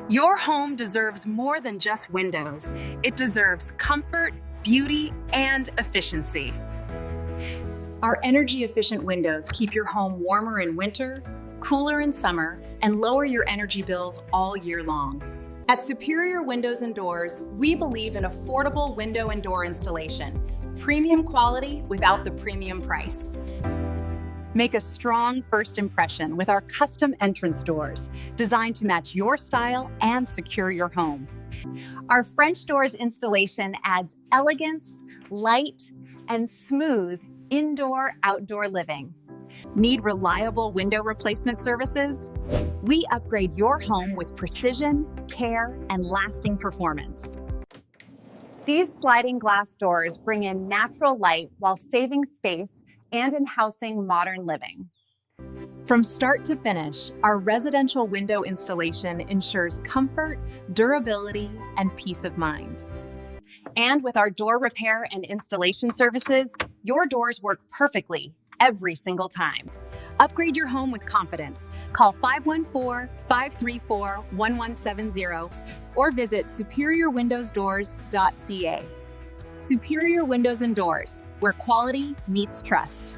Your home deserves more than just windows. It deserves comfort, beauty, and efficiency. Our energy-efficient windows keep your home warmer in winter, cooler in summer, and lower your energy bills all year long. At Superior Windows and Doors, we believe in affordable window and door installation, premium quality without the premium price. Make a strong first impression with our custom entrance doors, designed to match your style and secure your home. Our French doors installation adds elegance, light, and smooth indoor-outdoor living. Need reliable window replacement services? We upgrade your home with precision, care, and lasting performance. These sliding glass doors bring in natural light while saving space and enhancing modern living. From start to finish, our residential window installation ensures comfort, durability, and peace of mind. And with our door repair and installation services, your doors work perfectly every single time. Upgrade your home with confidence. Call 514-534-1170 or visit superiorwindowsdoors.ca. Superior Windows and Doors, where quality meets trust.